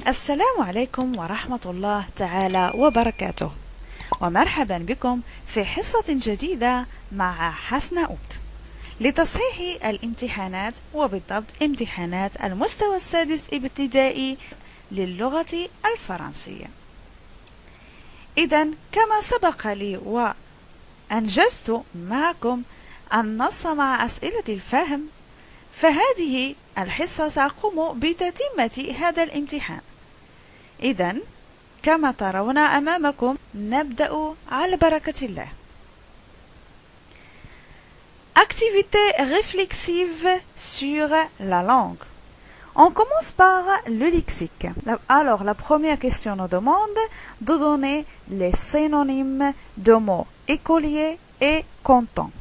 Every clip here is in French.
السلام عليكم ورحمة الله تعالى وبركاته، ومرحبا بكم في حصة جديدة مع حسناؤوت لتصحيح الامتحانات، وبالضبط امتحانات المستوى السادس ابتدائي للغة الفرنسية. إذن كما سبق لي وأنجزت معكم النص مع أسئلة الفهم، فهذه الحصة سأقوم بتتمة هذا الامتحان. إذن كما ترون أمامكم نبدأ على بركة الله. Activité réflexive sur la langue. On commence par le lexique. Alors, la première question nous demande de donner les synonymes de mots écolier et content.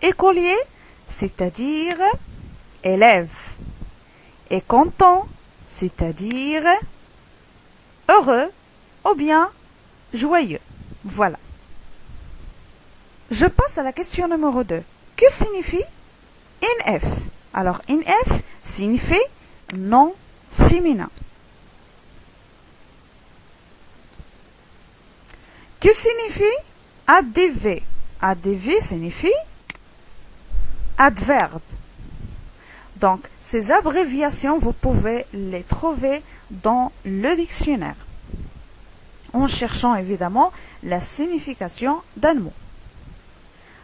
Écolier, c'est-à-dire élève, et content, c'est-à-dire heureux ou bien joyeux. Voilà. Je passe à la question numéro 2. Que signifie INF? Alors, INF signifie nom féminin. Que signifie ADV? ADV signifie adverbe. Donc, ces abréviations, vous pouvez les trouver dans le dictionnaire, en cherchant évidemment la signification d'un mot.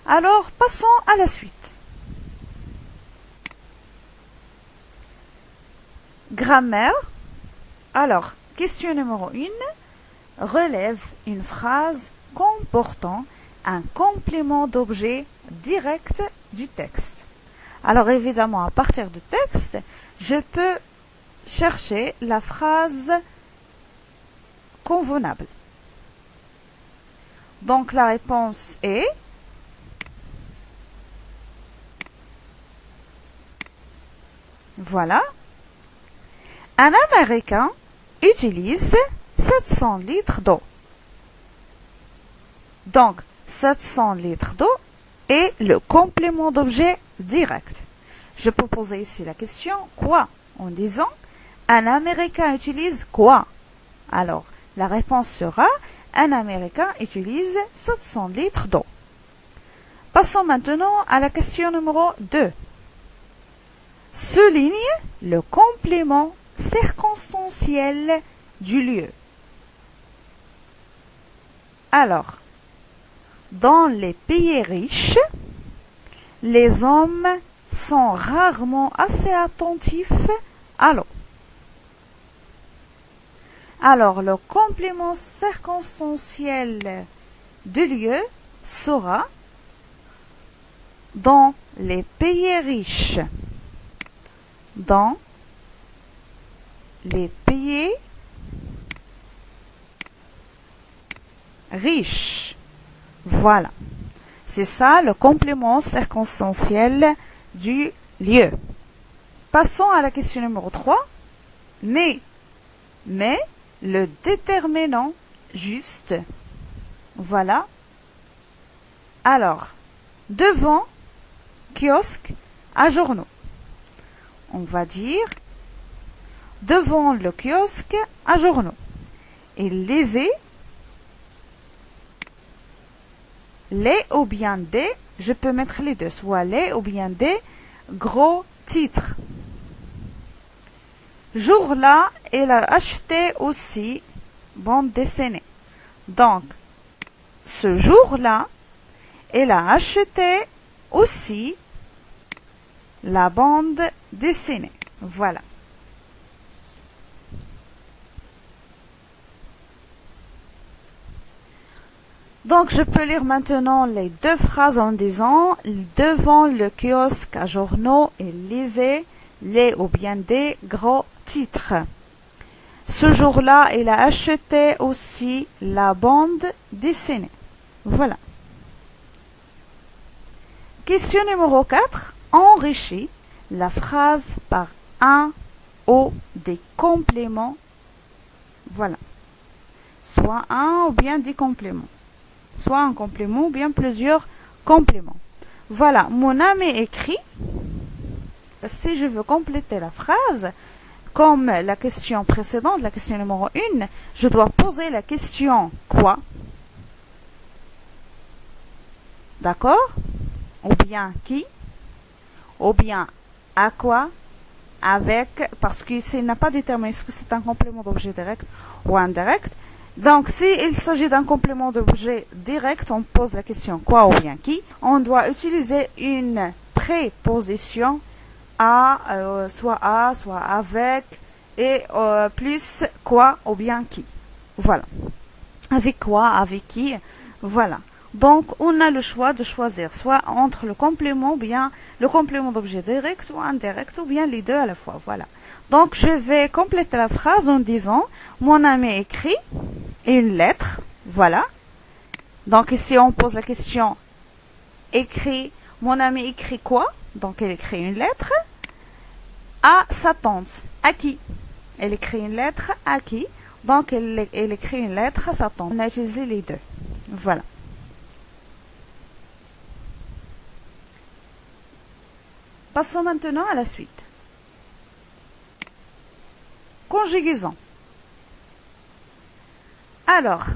Alors, passons à la suite. Grammaire. Alors, question numéro 1. Relève une phrase comportant un complément d'objet direct du texte. Alors évidemment, à partir du texte, je peux chercher la phrase convenable. Donc la réponse est voilà. Un Américain utilise 700 litres d'eau. Donc 700 litres d'eau est le complément d'objet direct. Je peux poser ici la question quoi en disant un Américain utilise quoi? Alors la réponse sera un Américain utilise 700 litres d'eau. Passons maintenant à la question numéro 2. Souligne le complément circonstanciel du lieu. Alors, dans les pays riches, les hommes sont rarement assez attentifs à l'eau. Alors, le complément circonstanciel du lieu sera dans les pays riches. Dans les pays riches. Voilà. C'est ça le complément circonstanciel du lieu. Passons à la question numéro 3. Mais le déterminant juste. Voilà. Alors, devant kiosque à journaux. On va dire devant le kiosque à journaux. Et lisez les ou bien des, je peux mettre les deux, soit les ou bien des gros titres. Jour-là, elle a acheté aussi bande dessinée. Donc, ce jour-là, elle a acheté aussi la bande dessinée. Voilà. Donc, je peux lire maintenant les deux phrases en disant devant le kiosque à journaux et lisez les ou bien des gros titres. Ce jour-là, il a acheté aussi la bande dessinée. Voilà. Question numéro 4. Enrichis la phrase par un ou des compléments. Voilà. Soit un ou bien des compléments. Soit un complément ou bien plusieurs compléments. Voilà, mon ami écrit. Si je veux compléter la phrase, comme la question précédente, la question numéro 1, je dois poser la question quoi? D'accord? Ou bien qui? Ou bien à quoi? Avec, parce qu'il n'a pas déterminé est-ce que c'est un complément d'objet direct ou indirect. Donc, s'il s'agit d'un complément d'objet direct, on pose la question quoi ou bien qui. On doit utiliser une préposition soit avec, et plus quoi ou bien qui. Voilà. Avec quoi, avec qui, voilà. Donc, on a le choix de choisir soit entre le complément, ou bien le complément d'objet direct ou indirect, ou bien les deux à la fois. Voilà. Donc, je vais compléter la phrase en disant, mon ami écrit une lettre. Voilà. Donc, ici, on pose la question, mon ami écrit quoi? Donc, elle écrit une lettre à sa tante. À qui? Elle écrit une lettre à qui? Donc, elle écrit une lettre à sa tante. On a utilisé les deux. Voilà. Passons maintenant à la suite. Conjugaison. Alors,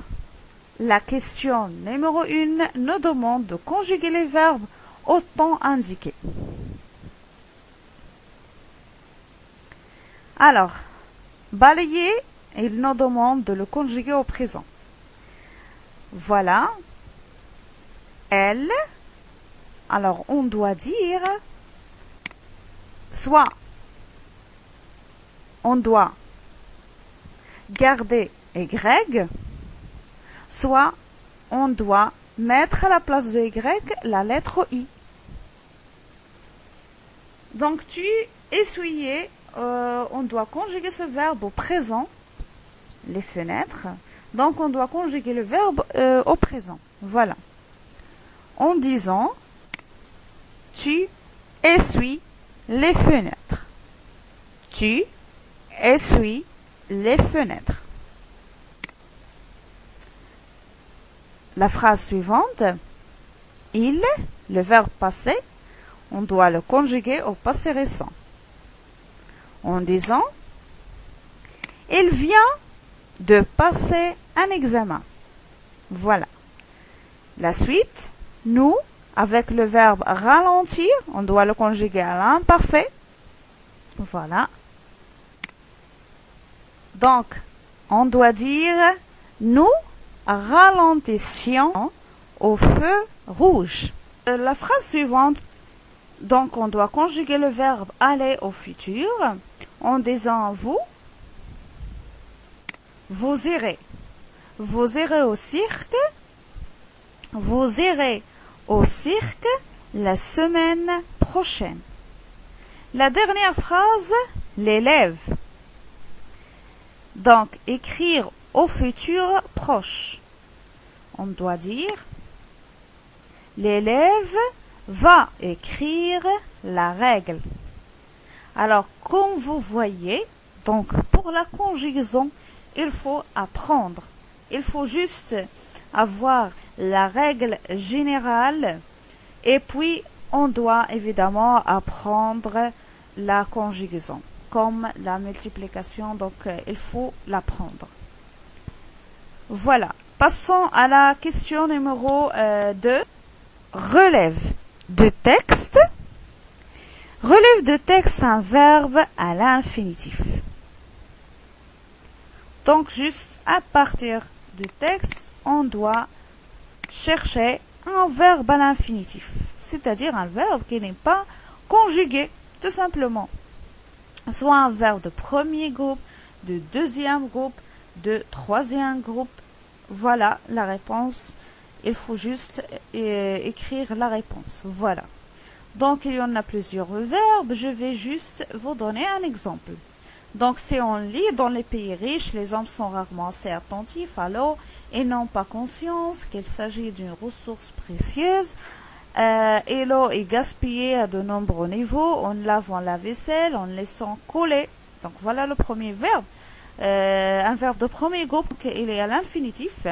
la question numéro 1 nous demande de conjuguer les verbes au temps indiqué. Alors, balayer, il nous demande de le conjuguer au présent. Voilà. Elle. Alors, on doit dire soit on doit garder Y, soit on doit mettre à la place de Y la lettre I. Donc, tu essuyais, on doit conjuguer ce verbe au présent, les fenêtres. Donc, on doit conjuguer le verbe au présent. Voilà. En disant, tu essuies les fenêtres. Tu essuies les fenêtres. La phrase suivante, il, le verbe passé, on doit le conjuguer au passé récent. En disant, il vient de passer un examen. Voilà. La suite, nous, avec le verbe ralentir, on doit le conjuguer à l'imparfait. Voilà. Donc, on doit dire, nous ralentissions au feu rouge. La phrase suivante, donc on doit conjuguer le verbe aller au futur en disant vous irez. Vous irez au cirque. Vous irez au cirque la semaine prochaine. La dernière phrase, l'élève. Donc, écrire au futur proche. On doit dire, l'élève va écrire la règle. Alors, comme vous voyez, donc pour la conjugaison, il faut apprendre. Il faut juste avoir la règle générale et puis on doit évidemment apprendre la conjugaison comme la multiplication, donc il faut l'apprendre. Voilà, passons à la question numéro 2. Relève de texte. Relève de texte, un verbe à l'infinitif. Donc juste à partir du texte, on doit chercher un verbe à l'infinitif, c'est-à-dire un verbe qui n'est pas conjugué, tout simplement. Soit un verbe de premier groupe, de deuxième groupe, de troisième groupe. Voilà la réponse. Il faut juste écrire la réponse. Voilà. Donc, il y en a plusieurs verbes. Je vais juste vous donner un exemple. Donc, si on lit dans les pays riches, les hommes sont rarement assez attentifs à l'eau et n'ont pas conscience qu'il s'agit d'une ressource précieuse. Et l'eau est gaspillée à de nombreux niveaux en lavant la vaisselle, en laissant couler. Donc, voilà le premier verbe. Un verbe de premier groupe, il est à l'infinitif.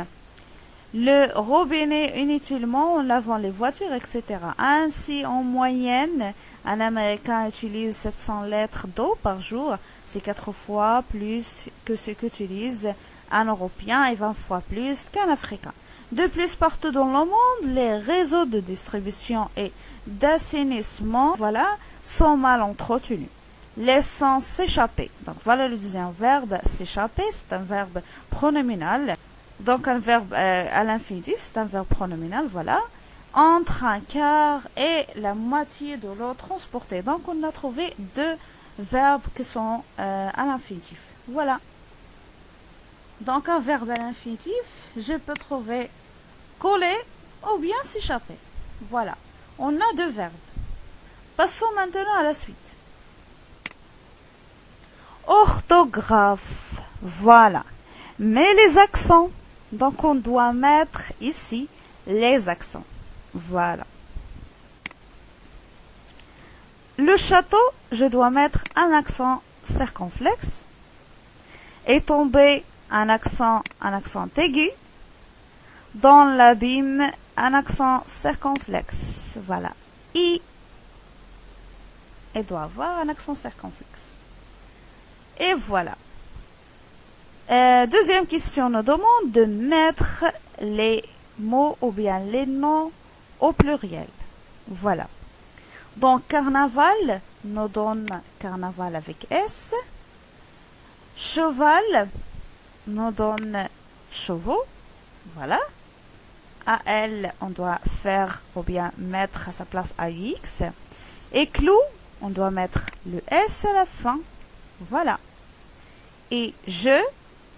le robinet inutilement en lavant les voitures, etc. Ainsi, en moyenne, un Américain utilise 700 litres d'eau par jour. C'est 4 fois plus que ce qu'utilise un Européen et 20 fois plus qu'un Africain. De plus, partout dans le monde, les réseaux de distribution et d'assainissement, sont mal entretenus, laissant s'échapper. Donc voilà le deuxième verbe, s'échapper, c'est un verbe pronominal. Donc un verbe à l'infinitif, c'est un verbe pronominal, entre un quart et la moitié de l'eau transportée. Donc on a trouvé deux verbes qui sont à l'infinitif. Voilà. Donc un verbe à l'infinitif, je peux trouver coller ou bien s'échapper. Voilà. On a deux verbes. Passons maintenant à la suite. Orthographe. Voilà. Mais les accents. Donc on doit mettre ici les accents. Voilà. Le château, je dois mettre un accent circonflexe. Et tomber un accent aigu. Dans l'abîme, un accent circonflexe. Voilà. I. Elle doit avoir un accent circonflexe. Et voilà. Deuxième question nous demande de mettre les mots ou bien les noms au pluriel. Voilà. Donc, carnaval nous donne carnaval avec S. Cheval nous donne chevaux. Voilà. AL, on doit faire ou bien mettre à sa place AX. Et clou, on doit mettre le S à la fin. Voilà. Et je,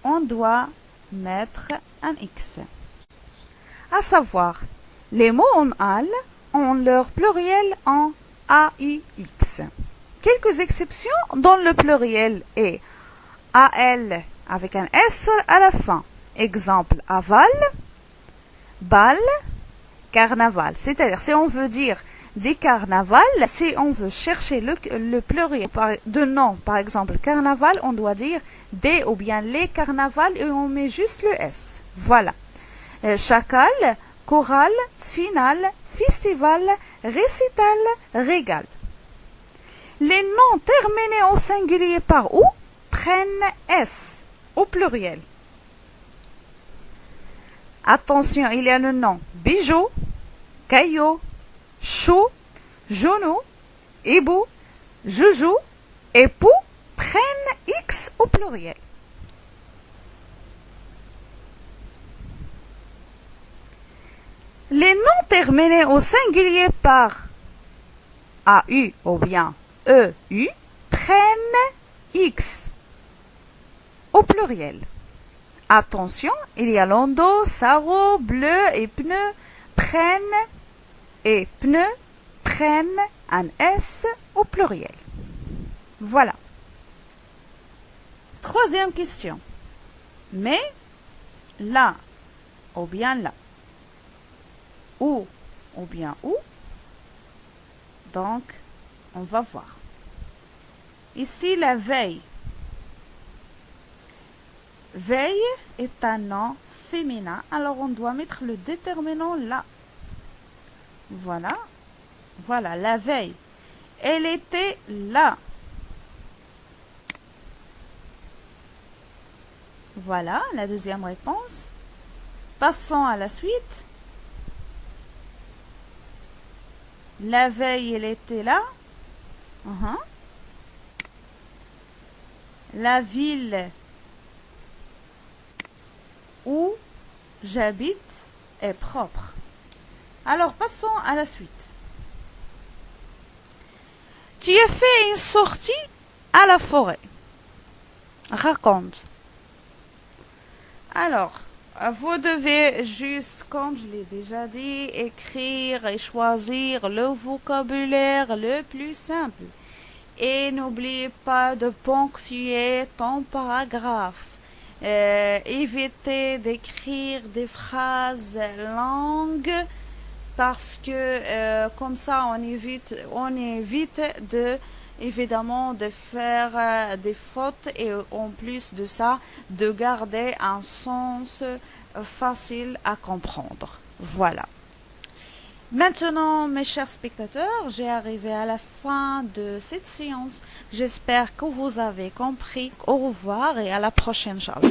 on doit mettre un X. À savoir, les mots en AL ont leur pluriel en AUX. Quelques exceptions dans le pluriel est AL avec un S à la fin. Exemple, aval, bal, carnaval. C'est-à-dire, si on veut dire des carnavals, si on veut chercher le pluriel de nom, par exemple, carnaval, on doit dire des ou bien les carnavals et on met juste le S. Voilà. Chacal, chorale, finale, festival, récital, régal. Les noms terminés au singulier par ou prennent S au pluriel. Attention, il y a le nom bijou, caillou, chou, genou, hibou, joujou, époux prennent X au pluriel. Les noms terminés au singulier par AU ou bien EU prennent X au pluriel. Attention, il y a landau, sarrau, bleu et pneu prennent un S au pluriel. Voilà. Troisième question. Mais, là, ou bien là. Ou bien où. Donc, on va voir. Ici, la veille. Veille est un nom féminin, alors on doit mettre le déterminant là. Voilà. Voilà, la veille. Elle était là. Voilà, la deuxième réponse. Passons à la suite. La veille, elle était là. La ville où j'habite est propre. Alors, passons à la suite. Tu as fait une sortie à la forêt. Raconte. Alors, vous devez juste, comme je l'ai déjà dit, écrire et choisir le vocabulaire le plus simple. Et n'oubliez pas de ponctuer ton paragraphe. Évitez d'écrire des phrases longues parce que comme ça on évite de évidemment de faire des fautes et en plus de ça, de garder un sens facile à comprendre. Voilà. Maintenant, mes chers spectateurs, j'ai arrivé à la fin de cette séance. J'espère que vous avez compris. Au revoir et à la prochaine, Inch'Allah.